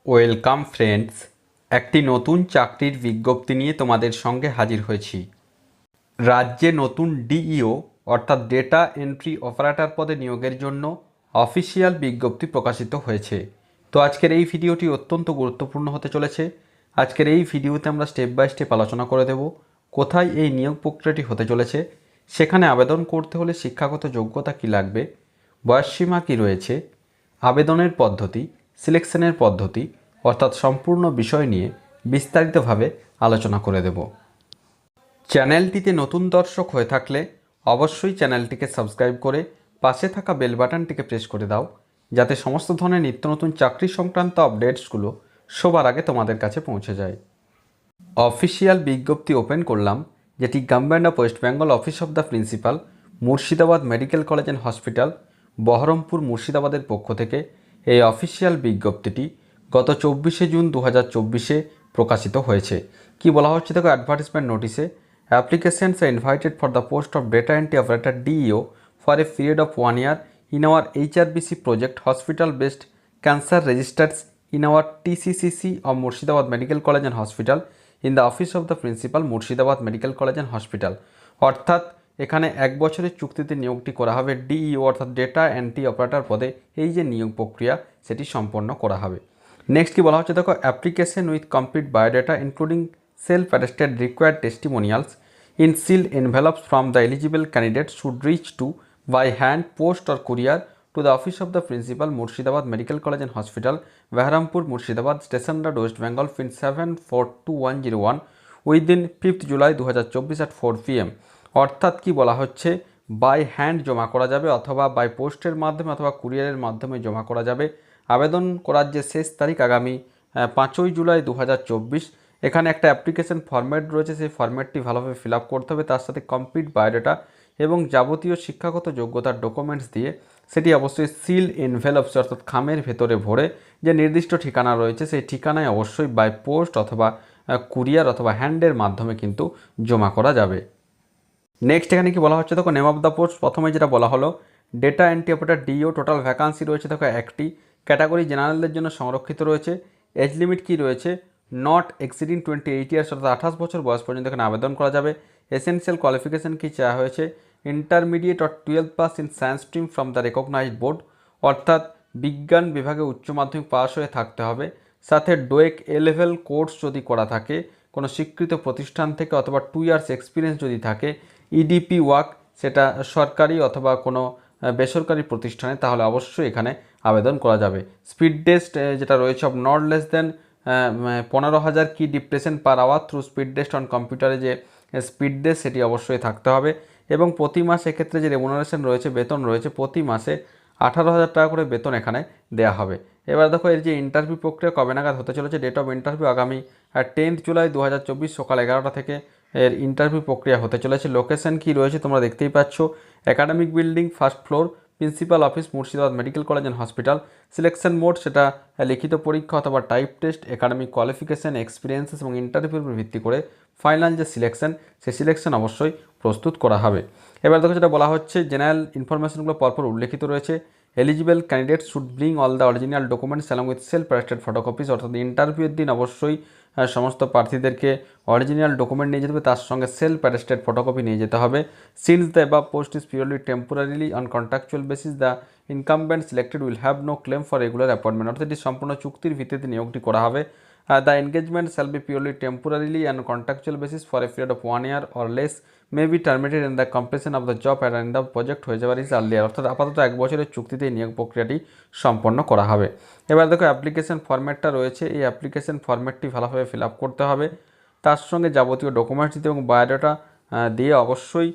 Welcome friends, একটি নতুন চাকরির বিজ্ঞপ্তি নিয়ে তোমাদের সঙ্গে হাজির হয়েছি। রাজ্যে নতুন ডিইও অর্থাৎ ডেটা এন্ট্রি অপারেটর পদে নিয়োগের জন্য অফিসিয়াল বিজ্ঞপ্তি প্রকাশিত হয়েছে। তো আজকের এই ভিডিওটি অত্যন্ত গুরুত্বপূর্ণ হতে চলেছে। আজকের এই ভিডিওতে আমরা স্টেপ বাই স্টেপ আলোচনা করে দেব কোথায় এই নিয়োগ প্রক্রিয়াটি হতে চলেছে, সেখানে আবেদন করতে হলে শিক্ষাগত যোগ্যতা কী লাগবে, বয়সসীমা কী রয়েছে, আবেদনের পদ্ধতি, সিলেকশনের পদ্ধতি অর্থাৎ সম্পূর্ণ বিষয় নিয়ে বিস্তারিতভাবে আলোচনা করে দেব। চ্যানেলটিতে নতুন দর্শক হয়ে থাকলে অবশ্যই চ্যানেলটিকে সাবস্ক্রাইব করে পাশে থাকা বেল বাটনটিকে প্রেস করে দাও, যাতে সমস্ত ধরনের নিত্য নতুন চাকরি সংক্রান্ত আপডেটসগুলো সবার আগে তোমাদের কাছে পৌঁছে যায়। অফিসিয়াল বিজ্ঞপ্তি ওপেন করলাম, যেটি government of West Bengal office of the principal, Murshidabad medical college and hospital, Baharampur, মুর্শিদাবাদের পক্ষ থেকে এই অফিসিয়াল বিজ্ঞপ্তিটি গত 24শে জুন 2024 প্রকাশিত হয়েছে। কি বলা হচ্ছে দেখো, অ্যাডভার্টিসমেন্ট নোটিসে applications are invited for the post of data entry operator DEO for a period of 1 year in our HRBC project hospital based cancer registers in our TCCC of Murshidabad Medical College and Hospital in the office of the principal Murshidabad Medical College and Hospital। অর্থাৎ এখানে 1 বছরের চুক্তিতে নিয়োগটি করা হবে DEO অর্থাৎ data entry operator পদে। এই যে নিয়োগ প্রক্রিয়া সেটি সম্পন্ন করা হবে। নেক্সট কি বলা হচ্ছে দেখো, application with complete biodata including self attested required testimonials in sealed envelopes from the eligible candidates should reach to by hand, post or courier to the office of the principal, Murshidabad Medical College and Hospital, Bahrampur, Murshidabad, Station Road, West Bengal, PIN 742101 within 5th July 2024 at 4 PM। অর্থাৎ কি বলা হচ্ছে, by hand জমা করা যাবে অথবা by পোস্টের মাধ্যমে অথবা কুরিয়ারের মাধ্যমে জমা করা যাবে। আবেদন করার যে শেষ তারিখ আগামী 5ই জুলাই 2024। এখানে একটা অ্যাপ্লিকেশন ফরম্যাট রয়েছে, সেই ফরম্যাটটি ভালোভাবে ফিল আপ করতে হবে, তার সাথে কমপ্লিট বায়োডাটা এবং যাবতীয় শিক্ষাগত যোগ্যতার ডকুমেন্টস দিয়ে সেটি অবশ্যই সিল এনভেলপস অর্থাৎ খামের ভেতরে ভরে যে নির্দিষ্ট ঠিকানা রয়েছে সেই ঠিকানায় অবশ্যই বাই পোস্ট অথবা কুরিয়ার অথবা হ্যান্ডের মাধ্যমে কিন্তু জমা করা যাবে। নেক্সট এখানে কি বলা হচ্ছে দেখো, নেম অফ দ্য পোস্ট প্রথমে যেটা বলা হলো data entry operator DEO, total vacancy রয়েছে দেখো একটি, ক্যাটাগরি জেনারেলদের জন্য সংরক্ষিত রয়েছে। এজ লিমিট কি রয়েছে, নট এক্সিডিং 28 ইয়ার্স অর্থাৎ 28 বছর বয়স পর্যন্ত এখানে আবেদন করা যাবে। এসেনশিয়াল কোয়ালিফিকেশান কি চাওয়া হয়েছে, intermediate or 12 pass in science stream from the recognized board, অর্থাৎ বিজ্ঞান বিভাগে উচ্চ মাধ্যমিক পাস হয়ে থাকতে হবে। সাথে ডোয়েক এ লেভেল কোর্স যদি করা থাকে কোনো স্বীকৃত প্রতিষ্ঠান থেকে, অথবা 2 ইয়ার্স এক্সপিরিয়েন্স যদি থাকে, ইডিপি ওয়ার্ক সেটা সরকারি অথবা কোনো বেসরকারি প্রতিষ্ঠানে, তাহলে অবশ্যই এখানে আবেদন করা যাবে। স্পিড টেস্ট যেটা রয়েছে of not less than 15,000 key depression per hour through speed test on কম্পিউটারে যে স্পিড টেস্ট সেটি অবশ্যই থাকতে হবে। এবং প্রতি মাসে এক্ষেত্রে যে রেমুনারেশন রয়েছে, বেতন রয়েছে, প্রতি মাসে 18,000 টাকা করে বেতন এখানে দেওয়া হবে। এবার দেখো এর যে ইন্টারভিউ প্রক্রিয়া কবে নাগাদ হতে চলেছে, ডেট অফ ইন্টারভিউ আগামী 10th জুলাই 2024 সকাল 11টা থেকে এর ইন্টারভিউ প্রক্রিয়া হতে চলেছে। লোকেশন কি রয়েছে তোমরা দেখতেই পাচ্ছ, academic building, first floor, principal office, Murshidabad medical college and hospital. Selection mode সেটা লিখিত পরীক্ষা অথবা type test, academic qualification, experiences এবং ইন্টারভিউর উপর ভিত্তি করে ফাইনাল যে সিলেকশন সেই সিলেকশন অবশ্যই প্রস্তুত করা হবে। এবার দেখো যেটা বলা হচ্ছে, জেনারেল ইনফরমেশনগুলো পরপর উল্লেখিত রয়েছে। Eligible candidate should bring all the original documents along with self attested photocopies, অর্থাৎ ইন্টারভিউয়ের দিন অবশ্যই সমস্ত প্রার্থীদেরকে অরিজিনাল ডকুমেন্ট নিয়ে যেতে হবে, তার সঙ্গে সেলফ অ্যাটেস্টেড ফটোকপি নিয়ে যেতে হবে। Since the above post is purely temporarily on contractual basis, the incumbent selected will have no claim for regular appointment, অর্থাৎ এটি সম্পূর্ণ চুক্তির ভিত্তিতে নিয়োগটি করা হবে। The engagement shall be purely temporarily and contractual basis for a period of 1 year or less, may be terminated in the completion of the job and in the project হয়ে যাওয়ার ইজ আর্লিয়ার, অর্থাৎ আপাতত 1 বছরের চুক্তিতে নিয়োগ প্রক্রিয়াটি সম্পন্ন করা হবে। এবার দেখো অ্যাপ্লিকেশন ফরম্যাটটা রয়েছে, এই অ্যাপ্লিকেশন ফরম্যাটটি ভালোভাবে ফিল আপ করতে হবে, তার সঙ্গে যাবতীয় ডকুমেন্টস দিতে এবং বায়োডাটা দিয়ে অবশ্যই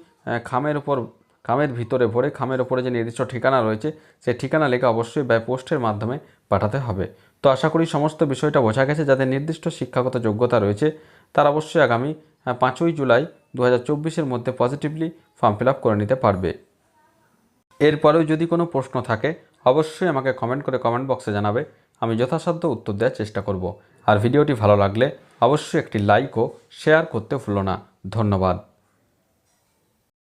খামের ভিতরে ভরে খামের ওপরে যে নির্দিষ্ট ঠিকানা রয়েছে সেই ঠিকানা লিখে অবশ্যই বাই পোস্টের মাধ্যমে পাঠাতে হবে। তো আশা করি সমস্ত বিষয়টা বোঝা গেছে। যাদের নির্দিষ্ট শিক্ষাগত যোগ্যতা রয়েছে তারা অবশ্যই আগামী 5ই জুলাই 2024 মধ্যে পজিটিভলি ফর্ম ফিল আপ করে নিতে পারবে। এরপরেও যদি কোনো প্রশ্ন থাকে অবশ্যই আমাকে কমেন্ট করে কমেন্ট বক্সে জানাবে, আমি যথাসাধ্য উত্তর দেওয়ার চেষ্টা করব। আর ভিডিওটি ভালো লাগলে অবশ্যই একটি লাইক ও শেয়ার করতে ভুলো না। ধন্যবাদ।